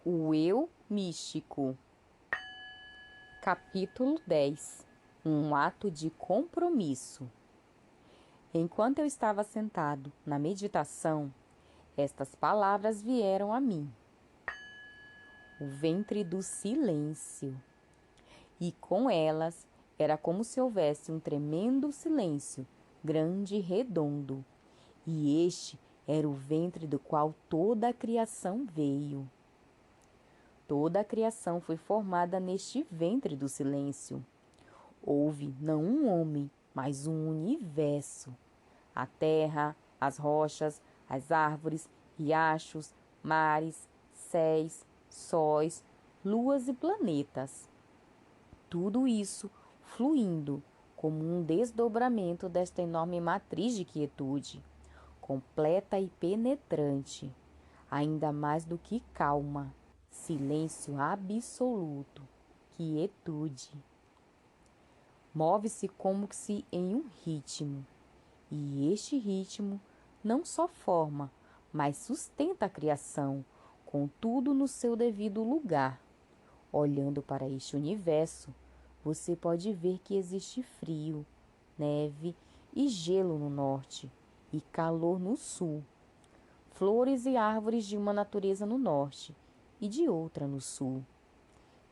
O eu místico. Capítulo 10. Um ato de compromisso. Enquanto eu estava sentado na meditação, estas palavras vieram a mim. O ventre do silêncio. E com elas era como se houvesse um tremendo silêncio, grande e redondo. E este era o ventre do qual toda a criação veio. Toda a criação foi formada neste ventre do silêncio. Houve não um homem, mas um universo. A terra, as rochas, as árvores, riachos, mares, céus, sóis, luas e planetas. Tudo isso fluindo como um desdobramento desta enorme matriz de quietude, completa e penetrante, ainda mais do que calma. Silêncio absoluto, quietude. Move-se como se em um ritmo, e este ritmo não só forma, mas sustenta a criação, com tudo no seu devido lugar. Olhando para este universo, você pode ver que existe frio, neve e gelo no norte, e calor no sul. Flores e árvores de uma natureza no norte e de outra no sul.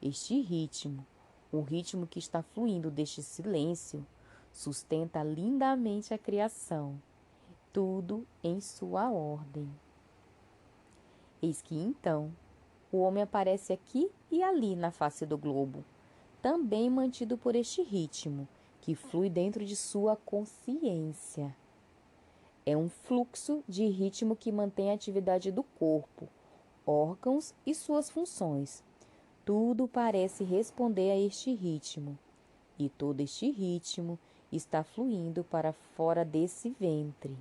Este ritmo, o ritmo que está fluindo deste silêncio, sustenta lindamente a criação, tudo em sua ordem. Eis que então o homem aparece aqui e ali na face do globo, também mantido por este ritmo que flui dentro de sua consciência. É um fluxo de ritmo que mantém a atividade do corpo, órgãos e suas funções. Tudo parece responder a este ritmo, e todo este ritmo está fluindo para fora desse ventre,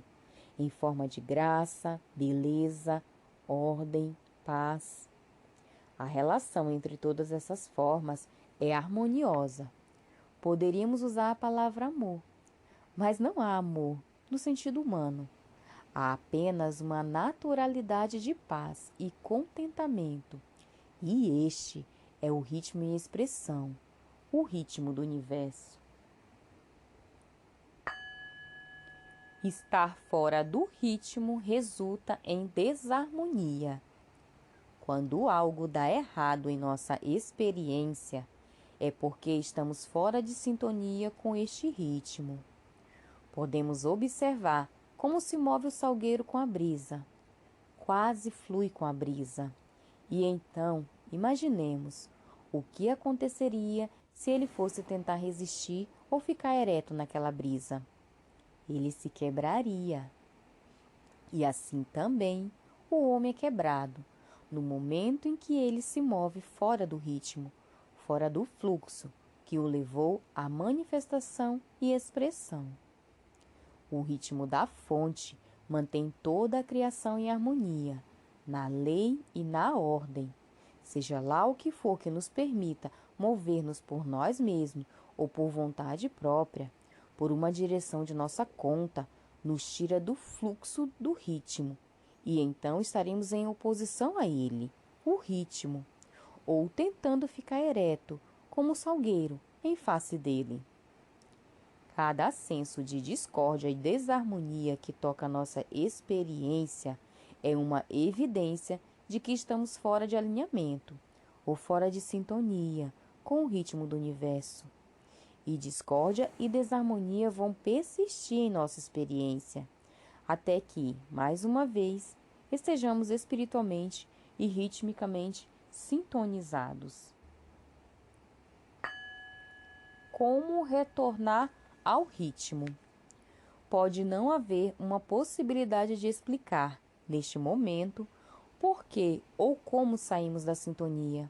em forma de graça, beleza, ordem, paz. A relação entre todas essas formas é harmoniosa. Poderíamos usar a palavra amor, mas não há amor no sentido humano. Há apenas uma naturalidade de paz e contentamento. E este é o ritmo em expressão, o ritmo do universo. Estar fora do ritmo resulta em desarmonia. Quando algo dá errado em nossa experiência, é porque estamos fora de sintonia com este ritmo. Podemos observar como se move o salgueiro com a brisa. Quase flui com a brisa. E então, imaginemos o que aconteceria se ele fosse tentar resistir ou ficar ereto naquela brisa. Ele se quebraria. E assim também o homem é quebrado, no momento em que ele se move fora do ritmo, fora do fluxo que o levou à manifestação e expressão. O ritmo da fonte mantém toda a criação em harmonia, na lei e na ordem. Seja lá o que for que nos permita mover-nos por nós mesmos ou por vontade própria, por uma direção de nossa conta, nos tira do fluxo do ritmo, e então estaremos em oposição a ele, o ritmo, ou tentando ficar ereto, como o salgueiro, em face dele. Cada ascenso de discórdia e desarmonia que toca a nossa experiência é uma evidência de que estamos fora de alinhamento ou fora de sintonia com o ritmo do universo. E discórdia e desarmonia vão persistir em nossa experiência, até que, mais uma vez, estejamos espiritualmente e ritmicamente sintonizados. Como retornar ao ritmo? Pode não haver uma possibilidade de explicar, neste momento, por que ou como saímos da sintonia,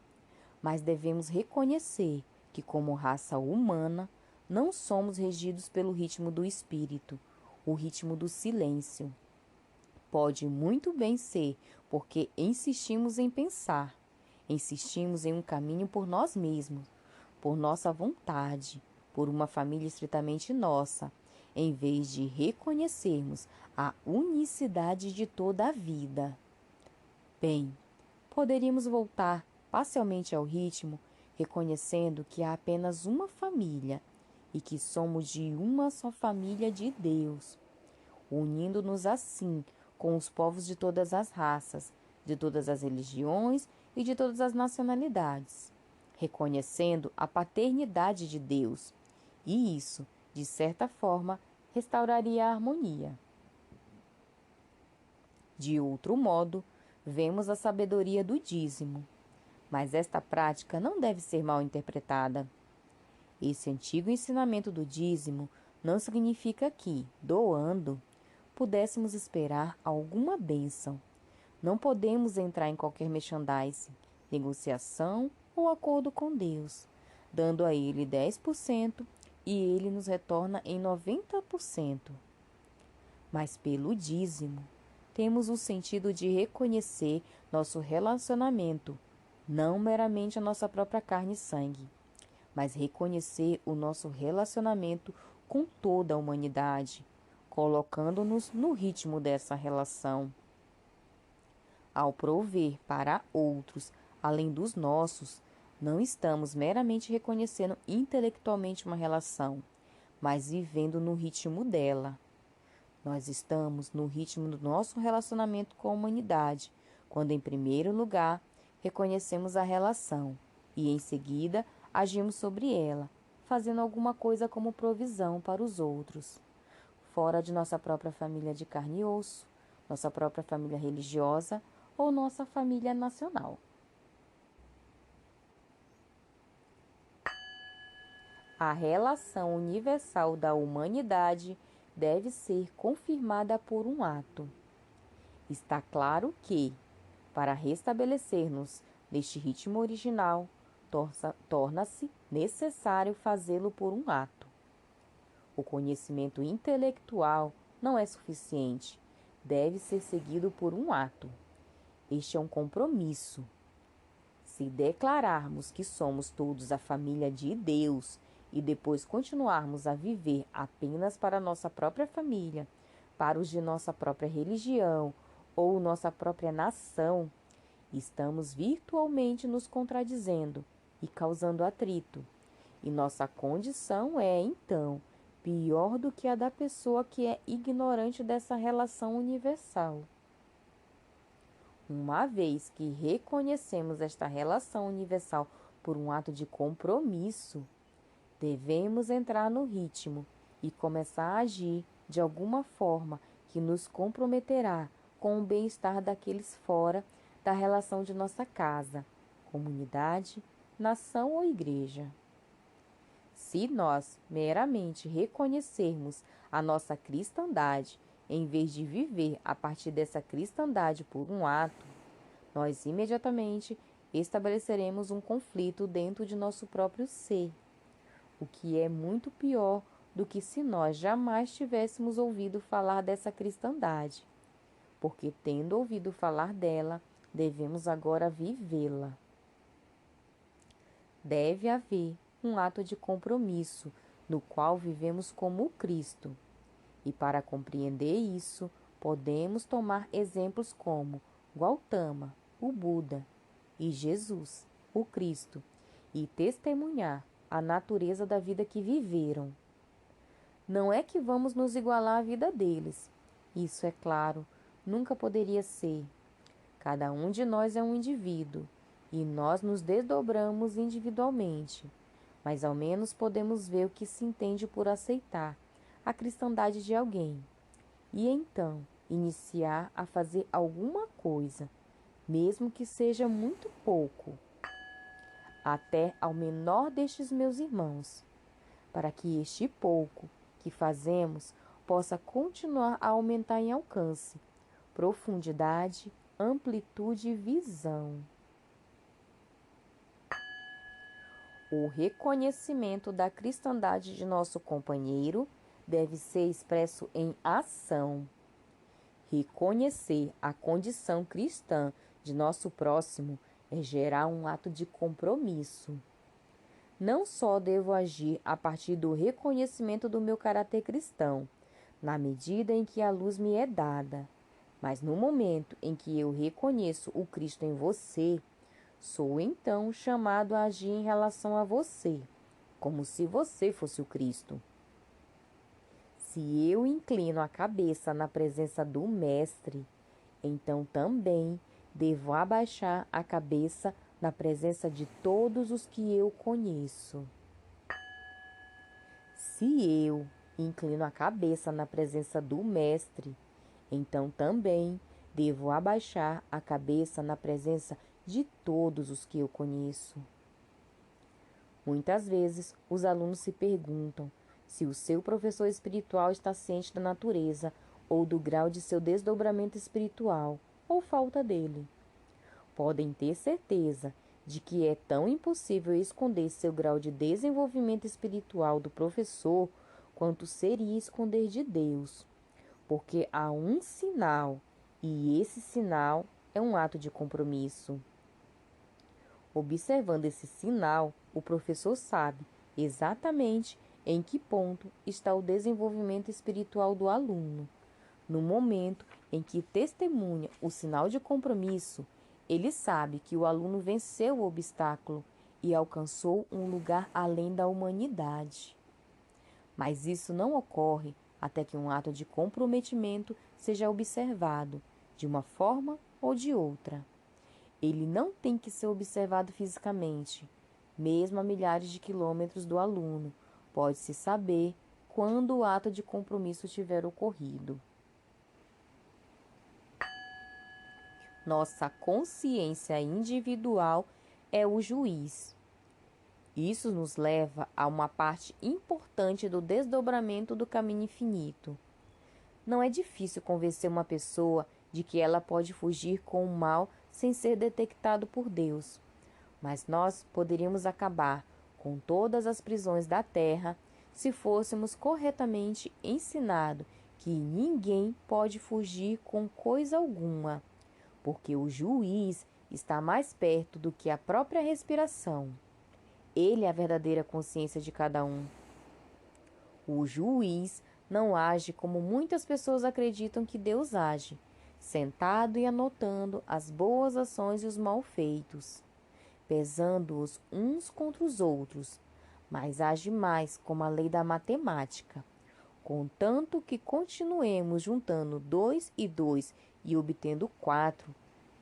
mas devemos reconhecer que, como raça humana, não somos regidos pelo ritmo do espírito, o ritmo do silêncio. Pode muito bem ser porque insistimos em pensar, insistimos em um caminho por nós mesmos, por nossa vontade, por uma família estritamente nossa, em vez de reconhecermos a unicidade de toda a vida. Bem, poderíamos voltar parcialmente ao ritmo, reconhecendo que há apenas uma família e que somos de uma só família de Deus, unindo-nos assim com os povos de todas as raças, de todas as religiões e de todas as nacionalidades, reconhecendo a paternidade de Deus, e isso, de certa forma, restauraria a harmonia. De outro modo, vemos a sabedoria do dízimo, mas esta prática não deve ser mal interpretada. Esse antigo ensinamento do dízimo não significa que, doando, pudéssemos esperar alguma bênção. Não podemos entrar em qualquer merchandising, negociação ou acordo com Deus, dando a Ele 10% e Ele nos retorna em 90%. Mas pelo dízimo, temos o sentido de reconhecer nosso relacionamento, não meramente a nossa própria carne e sangue, mas reconhecer o nosso relacionamento com toda a humanidade, colocando-nos no ritmo dessa relação. Ao prover para outros, além dos nossos, não estamos meramente reconhecendo intelectualmente uma relação, mas vivendo no ritmo dela. Nós estamos no ritmo do nosso relacionamento com a humanidade, quando, em primeiro lugar, reconhecemos a relação e, em seguida, agimos sobre ela, fazendo alguma coisa como provisão para os outros, fora de nossa própria família de carne e osso, nossa própria família religiosa ou nossa família nacional. A relação universal da humanidade deve ser confirmada por um ato. Está claro que, para restabelecer-nos neste ritmo original, torna-se necessário fazê-lo por um ato. O conhecimento intelectual não é suficiente, deve ser seguido por um ato. Este é um compromisso. Se declararmos que somos todos a família de Deus e depois continuarmos a viver apenas para nossa própria família, para os de nossa própria religião ou nossa própria nação, estamos virtualmente nos contradizendo e causando atrito. E nossa condição é, então, pior do que a da pessoa que é ignorante dessa relação universal. Uma vez que reconhecemos esta relação universal por um ato de compromisso, devemos entrar no ritmo e começar a agir de alguma forma que nos comprometerá com o bem-estar daqueles fora da relação de nossa casa, comunidade, nação ou igreja. Se nós meramente reconhecermos a nossa cristandade, em vez de viver a partir dessa cristandade por um ato, nós imediatamente estabeleceremos um conflito dentro de nosso próprio ser, o que é muito pior do que se nós jamais tivéssemos ouvido falar dessa cristandade, porque, tendo ouvido falar dela, devemos agora vivê-la. Deve haver um ato de compromisso, no qual vivemos como o Cristo. E para compreender isso, podemos tomar exemplos como Gautama, o Buda, e Jesus, o Cristo, e testemunhar a natureza da vida que viveram. Não é que vamos nos igualar à vida deles. Isso, é claro, nunca poderia ser. Cada um de nós é um indivíduo, e nós nos desdobramos individualmente, mas ao menos podemos ver o que se entende por aceitar a cristandade de alguém, e então iniciar a fazer alguma coisa, mesmo que seja muito pouco, até ao menor destes meus irmãos, para que este pouco que fazemos possa continuar a aumentar em alcance, profundidade, amplitude e visão. O reconhecimento da cristandade de nosso companheiro deve ser expresso em ação. Reconhecer a condição cristã de nosso próximo é gerar um ato de compromisso. Não só devo agir a partir do reconhecimento do meu caráter cristão, na medida em que a luz me é dada, Mas no momento em que eu reconheço o Cristo em você, sou então chamado a agir em relação a você, como se você fosse o Cristo. Se eu inclino a cabeça na presença do Mestre, então também devo abaixar a cabeça na presença de todos os que eu conheço. Se eu inclino a cabeça na presença do Mestre, então também devo abaixar a cabeça na presença de todos os que eu conheço. Muitas vezes, os alunos se perguntam se o seu professor espiritual está ciente da natureza ou do grau de seu desdobramento espiritual, ou falta dele. Podem ter certeza de que é tão impossível esconder seu grau de desenvolvimento espiritual do professor quanto seria esconder de Deus, porque há um sinal, e esse sinal é um ato de compromisso. Observando esse sinal, o professor sabe exatamente em que ponto está o desenvolvimento espiritual do aluno. No momento em que testemunha o sinal de compromisso, ele sabe que o aluno venceu o obstáculo e alcançou um lugar além da humanidade. Mas isso não ocorre até que um ato de comprometimento seja observado, de uma forma ou de outra. Ele não tem que ser observado fisicamente. Mesmo a milhares de quilômetros do aluno, pode-se saber quando o ato de compromisso tiver ocorrido. Nossa consciência individual é o juiz. Isso nos leva a uma parte importante do desdobramento do caminho infinito. Não é difícil convencer uma pessoa de que ela pode fugir com o mal sem ser detectado por Deus. Mas nós poderíamos acabar com todas as prisões da terra se fôssemos corretamente ensinados que ninguém pode fugir com coisa alguma, porque o juiz está mais perto do que a própria respiração. Ele é a verdadeira consciência de cada um. O juiz não age como muitas pessoas acreditam que Deus age, sentado e anotando as boas ações e os malfeitos, pesando-os uns contra os outros, mas age mais como a lei da matemática. Contanto que continuemos juntando 2 e 2 e obtendo 4,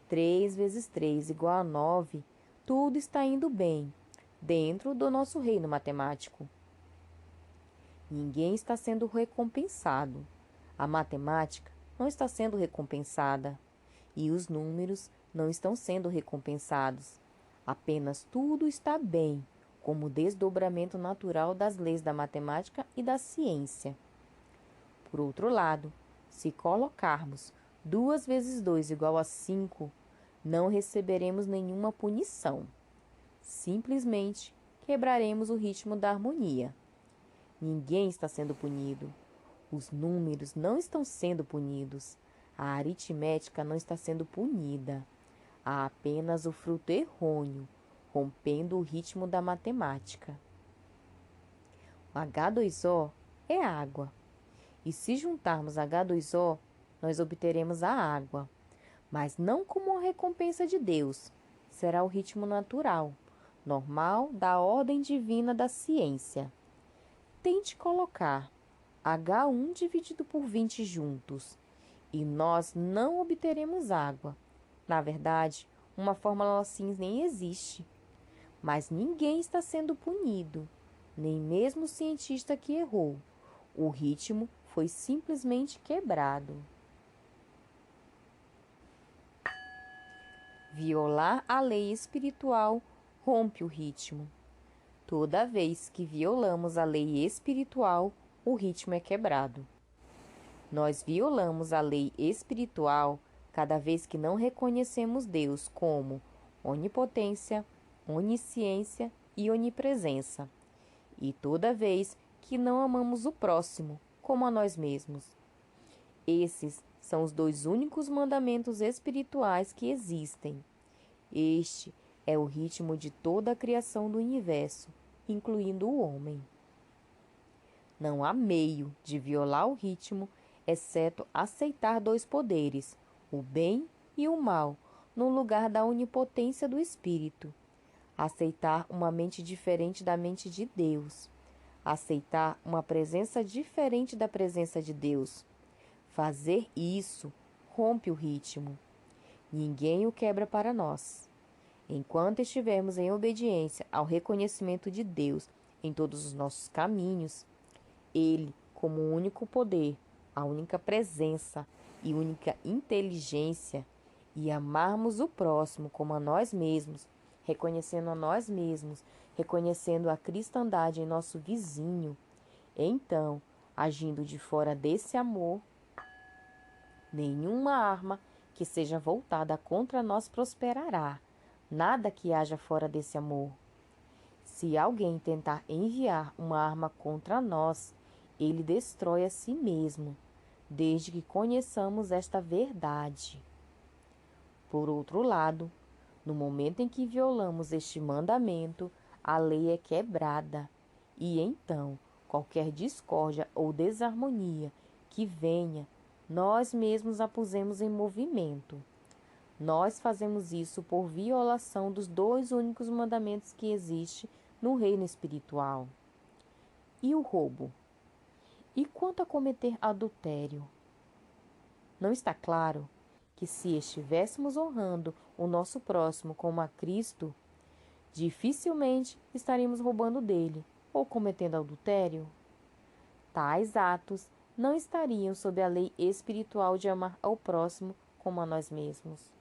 3 vezes 3 igual a 9, tudo está indo bem, dentro do nosso reino matemático. Ninguém está sendo recompensado. A matemática não está sendo recompensada. E os números não estão sendo recompensados. Apenas tudo está bem, como o desdobramento natural das leis da matemática e da ciência. Por outro lado, se colocarmos 2 vezes 2 igual a 5, não receberemos nenhuma punição. Simplesmente quebraremos o ritmo da harmonia. Ninguém está sendo punido. Os números não estão sendo punidos. A aritmética não está sendo punida. Há apenas o fruto errôneo, rompendo o ritmo da matemática. O H2O é água. E se juntarmos H2O, nós obteremos a água. Mas não como uma recompensa de Deus. Será o ritmo natural, normal da ordem divina da ciência. Tente colocar H1 dividido por 20 juntos e nós não obteremos água. Na verdade, uma fórmula assim nem existe. Mas ninguém está sendo punido, nem mesmo o cientista que errou. O ritmo foi simplesmente quebrado. Violar a lei espiritual rompe o ritmo. Toda vez que violamos a lei espiritual, o ritmo é quebrado. Nós violamos a lei espiritual cada vez que não reconhecemos Deus como onipotência, onisciência e onipresença, e toda vez que não amamos o próximo como a nós mesmos. Esses são os 2 únicos mandamentos espirituais que existem. Este é o ritmo de toda a criação do universo, incluindo o homem. Não há meio de violar o ritmo, exceto aceitar 2 poderes, o bem e o mal, no lugar da onipotência do Espírito. Aceitar uma mente diferente da mente de Deus. Aceitar uma presença diferente da presença de Deus. Fazer isso rompe o ritmo. Ninguém o quebra para nós. Enquanto estivermos em obediência ao reconhecimento de Deus em todos os nossos caminhos, Ele, como o único poder, a única presença e única inteligência, e amarmos o próximo como a nós mesmos, reconhecendo a nós mesmos, reconhecendo a cristandade em nosso vizinho, então, agindo de fora desse amor, nenhuma arma que seja voltada contra nós prosperará, nada que haja fora desse amor. Se alguém tentar enviar uma arma contra nós, ele destrói a si mesmo, desde que conheçamos esta verdade. Por outro lado, no momento em que violamos este mandamento, a lei é quebrada, e então, qualquer discórdia ou desarmonia que venha, nós mesmos a pusemos em movimento. Nós fazemos isso por violação dos dois únicos mandamentos que existem no reino espiritual. E o roubo? E quanto a cometer adultério? Não está claro que se estivéssemos honrando o nosso próximo como a Cristo, dificilmente estaríamos roubando dele ou cometendo adultério? Tais atos não estariam sob a lei espiritual de amar ao próximo como a nós mesmos.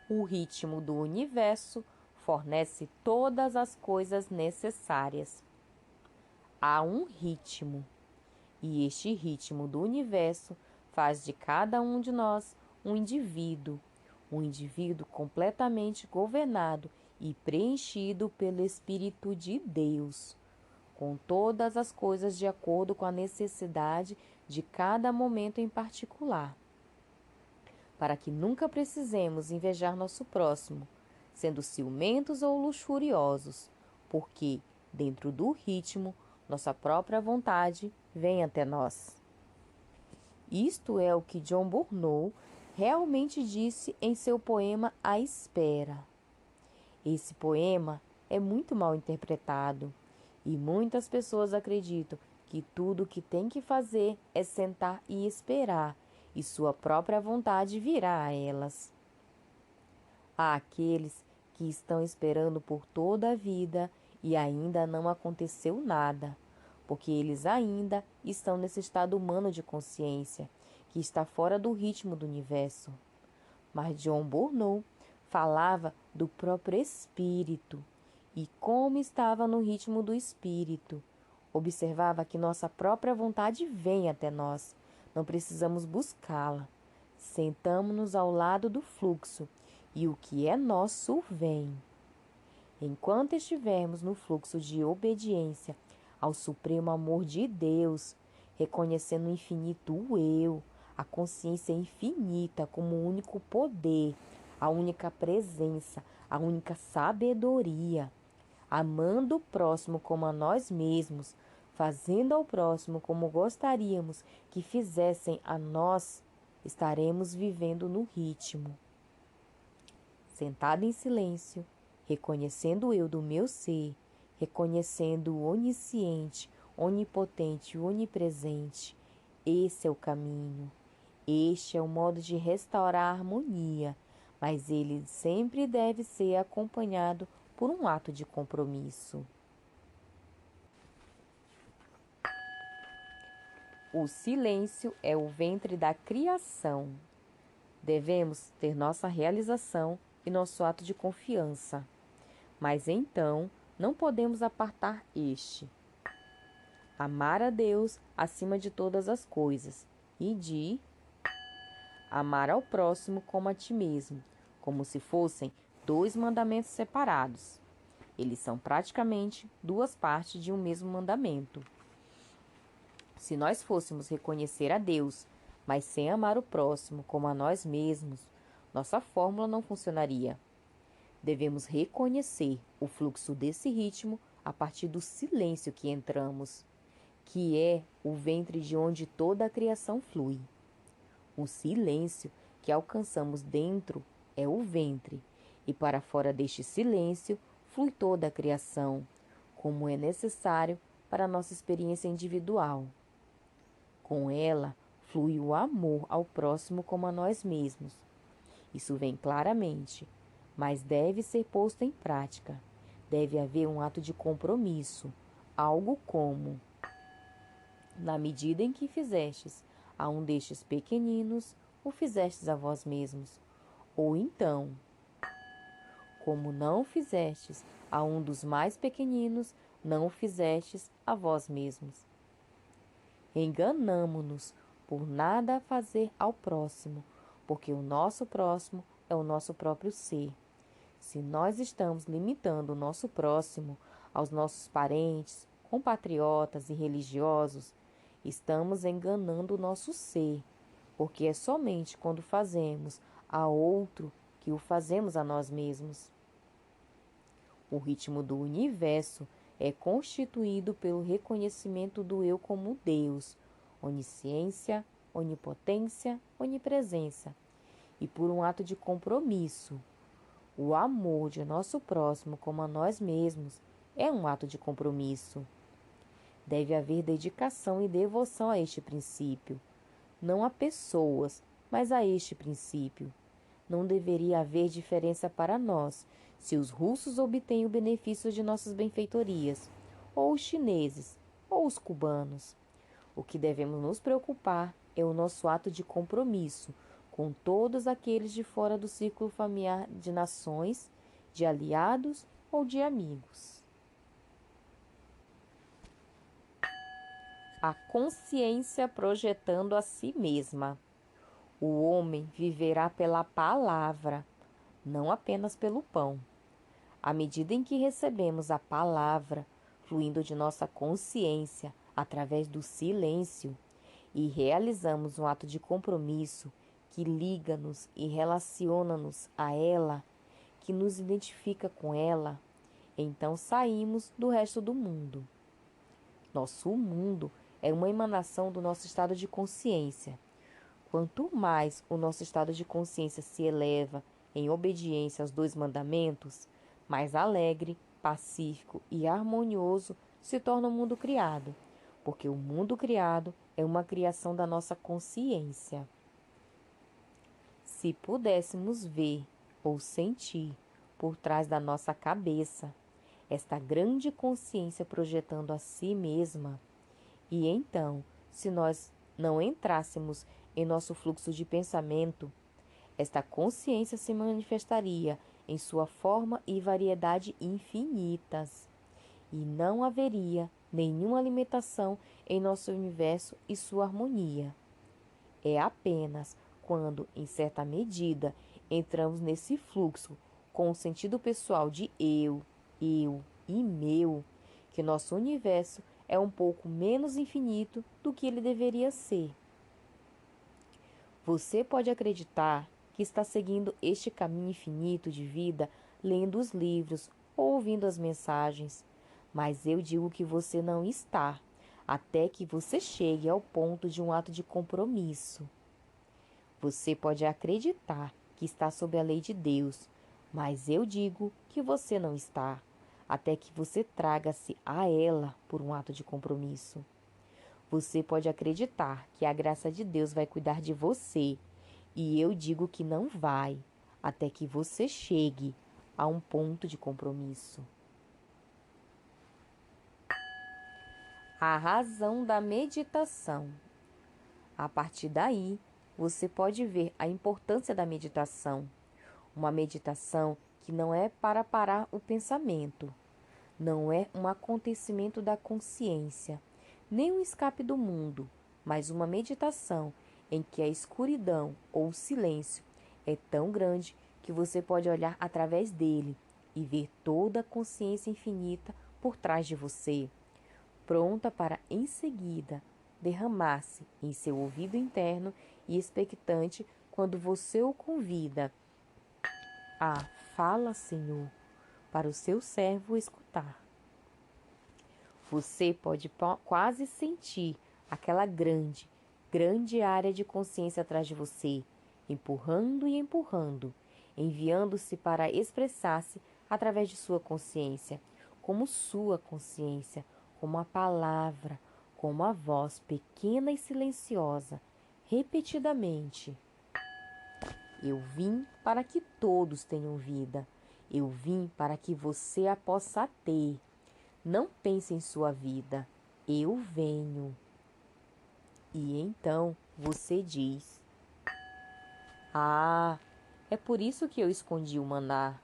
O ritmo do universo fornece todas as coisas necessárias. Há um ritmo, e este ritmo do universo faz de cada um de nós um indivíduo completamente governado e preenchido pelo Espírito de Deus, com todas as coisas de acordo com a necessidade de cada momento em particular, para que nunca precisemos invejar nosso próximo, sendo ciumentos ou luxuriosos, porque, dentro do ritmo, nossa própria vontade vem até nós. Isto é o que John Burnow realmente disse em seu poema A Espera. Esse poema é muito mal interpretado e muitas pessoas acreditam que tudo o que tem que fazer é sentar e esperar, e sua própria vontade virá a elas. Há aqueles que estão esperando por toda a vida e ainda não aconteceu nada, porque eles ainda estão nesse estado humano de consciência, que está fora do ritmo do universo. Mas John Burnow falava do próprio espírito e como estava no ritmo do espírito. Observava que nossa própria vontade vem até nós, não precisamos buscá-la. Sentamo-nos ao lado do fluxo e o que é nosso vem. Enquanto estivermos no fluxo de obediência ao supremo amor de Deus, reconhecendo o infinito eu, a consciência infinita como o único poder, a única presença, a única sabedoria, amando o próximo como a nós mesmos, fazendo ao próximo como gostaríamos que fizessem a nós, estaremos vivendo no ritmo. Sentado em silêncio, reconhecendo o eu do meu ser, reconhecendo o onisciente, onipotente e onipresente, esse é o caminho. Este é o modo de restaurar a harmonia, mas ele sempre deve ser acompanhado por um ato de compromisso. O silêncio é o ventre da criação. Devemos ter nossa realização e nosso ato de confiança, mas então não podemos apartar este. Amar a Deus acima de todas as coisas e de amar ao próximo como a ti mesmo, como se fossem dois mandamentos separados. Eles são praticamente duas partes de um mesmo mandamento. Se nós fôssemos reconhecer a Deus, mas sem amar o próximo como a nós mesmos, nossa fórmula não funcionaria. Devemos reconhecer o fluxo desse ritmo a partir do silêncio que entramos, que é o ventre de onde toda a criação flui. O silêncio que alcançamos dentro é o ventre, e para fora deste silêncio flui toda a criação, como é necessário para a nossa experiência individual. Com ela flui o amor ao próximo como a nós mesmos. Isso vem claramente, mas deve ser posto em prática. Deve haver um ato de compromisso, algo como: na medida em que fizestes a um destes pequeninos, o fizestes a vós mesmos. Ou então, como não fizestes a um dos mais pequeninos, não o fizestes a vós mesmos. Enganamo-nos por nada fazer ao próximo, porque o nosso próximo é o nosso próprio ser. Se nós estamos limitando o nosso próximo aos nossos parentes, compatriotas e religiosos, estamos enganando o nosso ser, porque é somente quando fazemos a outro que o fazemos a nós mesmos. O ritmo do universo é constituído pelo reconhecimento do eu como Deus, onisciência, onipotência, onipresença, e por um ato de compromisso. O amor de nosso próximo como a nós mesmos é um ato de compromisso. Deve haver dedicação e devoção a este princípio, não a pessoas, mas a este princípio. Não deveria haver diferença para nós se os russos obtêm o benefício de nossas benfeitorias, ou os chineses, ou os cubanos. O que devemos nos preocupar é o nosso ato de compromisso com todos aqueles de fora do círculo familiar de nações, de aliados ou de amigos. A consciência projetando a si mesma. O homem viverá pela palavra, não apenas pelo pão. À medida em que recebemos a palavra, fluindo de nossa consciência através do silêncio, e realizamos um ato de compromisso que liga-nos e relaciona-nos a ela, que nos identifica com ela, então saímos do resto do mundo. Nosso mundo é uma emanação do nosso estado de consciência. Quanto mais o nosso estado de consciência se eleva em obediência aos 2 mandamentos, mais alegre, pacífico e harmonioso se torna o mundo criado, porque o mundo criado é uma criação da nossa consciência. Se pudéssemos ver ou sentir por trás da nossa cabeça esta grande consciência projetando a si mesma, e então, se nós não entrássemos em nosso fluxo de pensamento, esta consciência se manifestaria em sua forma e variedade infinitas, e não haveria nenhuma limitação em nosso universo e sua harmonia. É apenas quando, em certa medida, entramos nesse fluxo com o sentido pessoal de eu e meu, que nosso universo é um pouco menos infinito do que ele deveria ser. Você pode acreditar que está seguindo este caminho infinito de vida lendo os livros ou ouvindo as mensagens, mas eu digo que você não está, até que você chegue ao ponto de um ato de compromisso. Você pode acreditar que está sob a lei de Deus, mas eu digo que você não está, até que você traga-se a ela por um ato de compromisso. Você pode acreditar que a graça de Deus vai cuidar de você, e eu digo que não vai, até que você chegue a um ponto de compromisso. A razão da meditação. A partir daí, você pode ver a importância da meditação. Uma meditação que não é para parar o pensamento, não é um acontecimento da consciência, nem um escape do mundo, mas uma meditação em que a escuridão ou o silêncio é tão grande que você pode olhar através dele e ver toda a consciência infinita por trás de você, pronta para em seguida derramar-se em seu ouvido interno e expectante quando você o convida a fala, Senhor, para o seu servo escutar. Você pode quase sentir aquela grande área de consciência atrás de você, empurrando e empurrando, enviando-se para expressar-se através de sua consciência, como sua consciência, como a palavra, como a voz pequena e silenciosa, repetidamente. Eu vim para que todos tenham vida. Eu vim para que você a possa ter. Não pense em sua vida. Eu venho. E então você diz: Ah, é por isso que eu escondi o maná.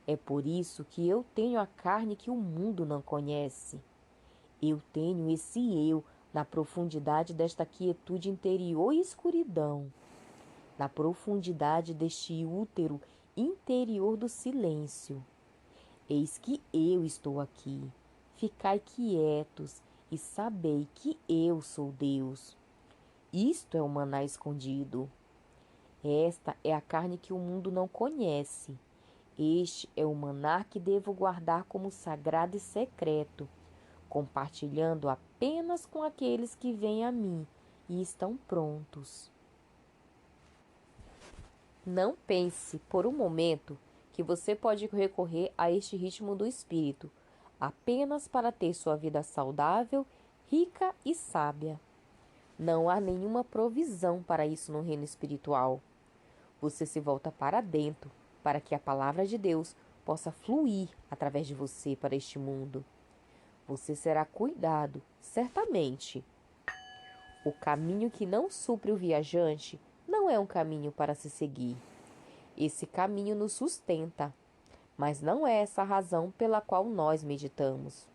É por isso que eu tenho a carne que o mundo não conhece. Eu tenho esse eu na profundidade desta quietude interior e escuridão, na profundidade deste útero interior do silêncio. Eis que eu estou aqui. Ficai quietos e sabei que eu sou Deus. Isto é o maná escondido. Esta é a carne que o mundo não conhece. Este é o maná que devo guardar como sagrado e secreto, compartilhando apenas com aqueles que vêm a mim e estão prontos. Não pense por um momento que você pode recorrer a este ritmo do espírito apenas para ter sua vida saudável, rica e sábia. Não há nenhuma provisão para isso no reino espiritual. Você se volta para dentro, para que a palavra de Deus possa fluir através de você para este mundo. Você será cuidado, certamente. O caminho que não supre o viajante não é um caminho para se seguir. Esse caminho nos sustenta, mas não é essa a razão pela qual nós meditamos.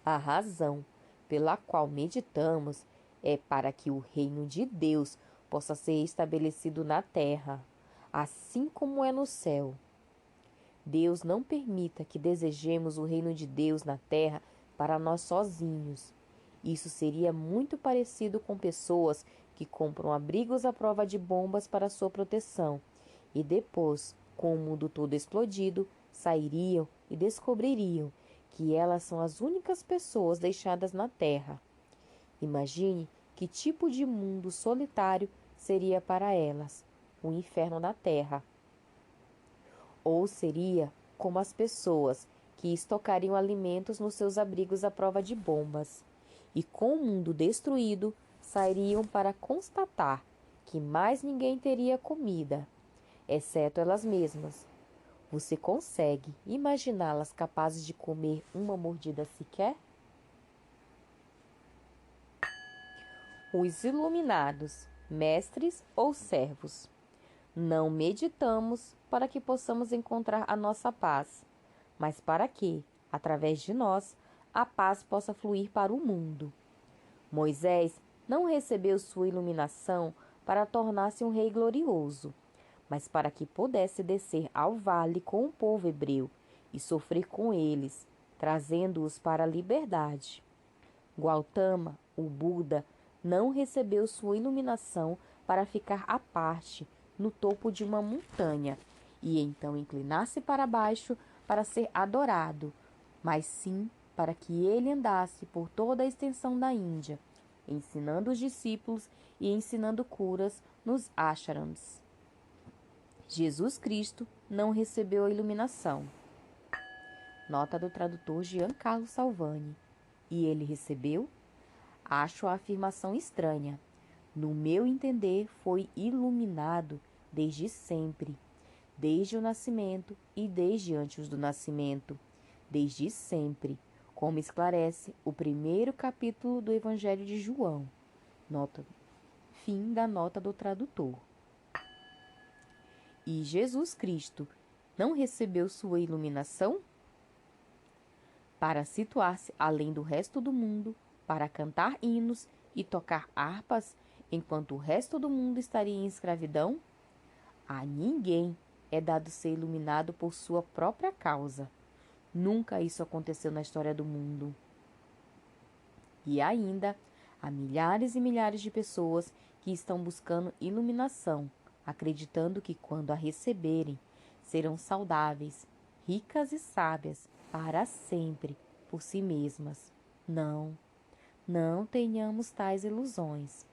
A razão pela qual meditamos é para que o reino de Deus possa ser estabelecido na terra, assim como é no céu. Deus não permita que desejemos o reino de Deus na terra para nós sozinhos. Isso seria muito parecido com pessoas que compram abrigos à prova de bombas para sua proteção e depois, com o mundo todo explodido, sairiam e descobririam que elas são as únicas pessoas deixadas na terra. Imagine que tipo de mundo solitário seria para elas, o inferno na terra. Ou seria como as pessoas que estocariam alimentos nos seus abrigos à prova de bombas, e com o mundo destruído, sairiam para constatar que mais ninguém teria comida, exceto elas mesmas. Você consegue imaginá-las capazes de comer uma mordida sequer? Os iluminados, mestres ou servos. Não meditamos para que possamos encontrar a nossa paz, mas para que, através de nós, a paz possa fluir para o mundo. Moisés não recebeu sua iluminação para tornar-se um rei glorioso, mas para que pudesse descer ao vale com o povo hebreu e sofrer com eles, trazendo-os para a liberdade. Gautama, o Buda, não recebeu sua iluminação para ficar à parte no topo de uma montanha e então inclinar-se para baixo para ser adorado, mas sim para que ele andasse por toda a extensão da Índia, ensinando os discípulos e ensinando curas nos ashrams. Jesus Cristo não recebeu a iluminação. Nota do tradutor Giancarlo Salvani. E ele recebeu? Acho a afirmação estranha. No meu entender, foi iluminado desde sempre, desde o nascimento e desde antes do nascimento, desde sempre, como esclarece o primeiro capítulo do Evangelho de João. Fim da nota do tradutor. E Jesus Cristo não recebeu sua iluminação? Para situar-se além do resto do mundo, para cantar hinos e tocar harpas, enquanto o resto do mundo estaria em escravidão? A ninguém é dado ser iluminado por sua própria causa. Nunca isso aconteceu na história do mundo. E ainda, há milhares e milhares de pessoas que estão buscando iluminação, acreditando que quando a receberem, serão saudáveis, ricas e sábias para sempre, por si mesmas. Não, não tenhamos tais ilusões.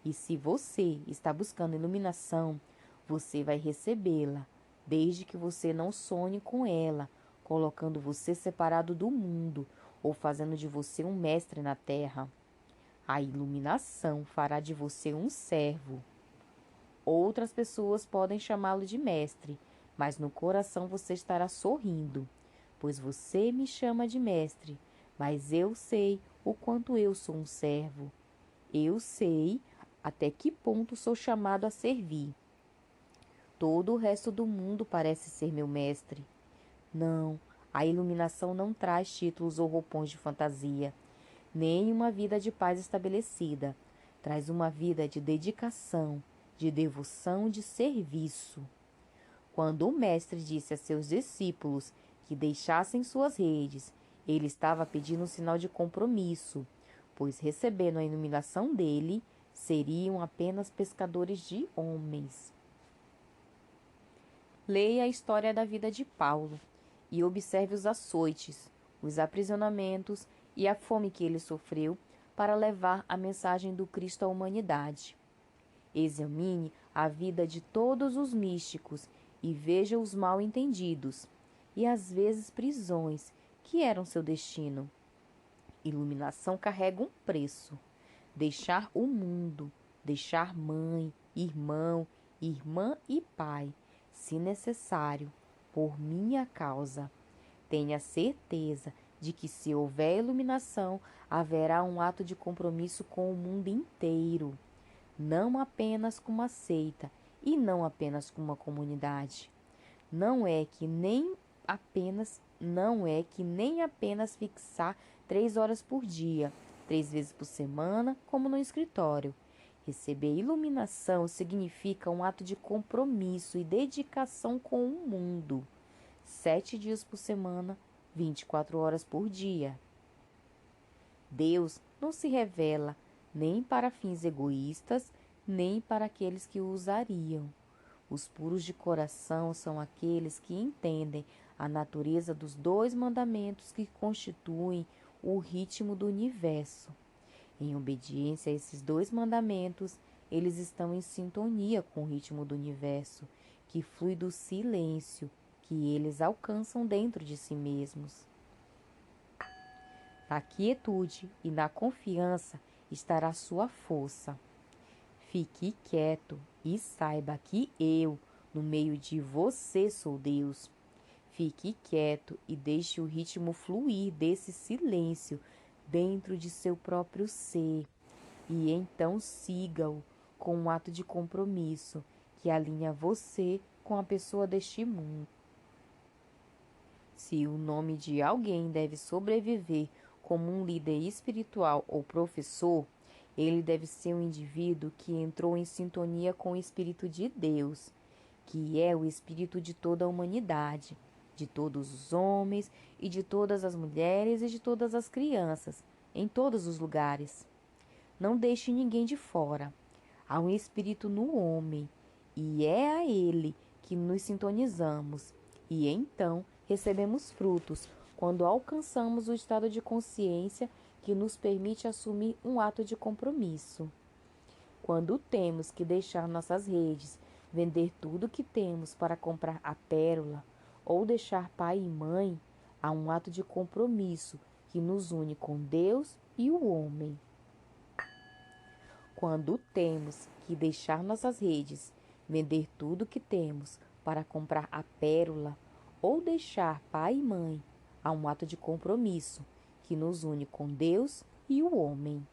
E se você está buscando iluminação, você vai recebê-la, desde que você não sonhe com ela, colocando você separado do mundo ou fazendo de você um mestre na terra. A iluminação fará de você um servo. Outras pessoas podem chamá-lo de mestre, mas no coração você estará sorrindo, pois você me chama de mestre, mas eu sei o quanto eu sou um servo. Eu sei até que ponto sou chamado a servir. Todo o resto do mundo parece ser meu mestre. Não, a iluminação não traz títulos ou roupões de fantasia, nem uma vida de paz estabelecida. Traz uma vida de dedicação, de devoção, de serviço. Quando o mestre disse a seus discípulos que deixassem suas redes, ele estava pedindo um sinal de compromisso, pois recebendo a iluminação dele, seriam apenas pescadores de homens. Leia a história da vida de Paulo e observe os açoites, os aprisionamentos e a fome que ele sofreu para levar a mensagem do Cristo à humanidade. Examine a vida de todos os místicos e veja os mal-entendidos e às vezes prisões que eram seu destino. Iluminação carrega um preço. Deixar o mundo, deixar mãe, irmão, irmã e pai, se necessário, por minha causa. Tenha certeza de que se houver iluminação, haverá um ato de compromisso com o mundo inteiro, não apenas com uma seita e não apenas com uma comunidade. Não é que nem apenas fixar 3 horas por dia, 3 vezes por semana, como no escritório. Receber iluminação significa um ato de compromisso e dedicação com o mundo. 7 dias por semana, 24 horas por dia. Deus não se revela nem para fins egoístas, nem para aqueles que o usariam. Os puros de coração são aqueles que entendem a natureza dos 2 mandamentos que constituem o ritmo do universo. Em obediência a esses 2 mandamentos, eles estão em sintonia com o ritmo do universo, que flui do silêncio que eles alcançam dentro de si mesmos. Na quietude e na confiança estará sua força. Fique quieto e saiba que eu, no meio de você, sou Deus. Fique quieto e deixe o ritmo fluir desse silêncio dentro de seu próprio ser. E então siga-o com um ato de compromisso que alinha você com a pessoa deste mundo. Se o nome de alguém deve sobreviver como um líder espiritual ou professor, ele deve ser um indivíduo que entrou em sintonia com o Espírito de Deus, que é o Espírito de toda a humanidade, de todos os homens e de todas as mulheres e de todas as crianças, em todos os lugares. Não deixe ninguém de fora. Há um Espírito no homem, e é a ele que nos sintonizamos, e então recebemos frutos quando alcançamos o estado de consciência que nos permite assumir um ato de compromisso. Quando temos que deixar nossas redes, vender tudo que temos para comprar a pérola, ou deixar pai e mãe, há um ato de compromisso que nos une com Deus e o homem. Quando temos que deixar nossas redes, vender tudo que temos para comprar a pérola, ou deixar pai e mãe, há um ato de compromisso que nos une com Deus e o homem.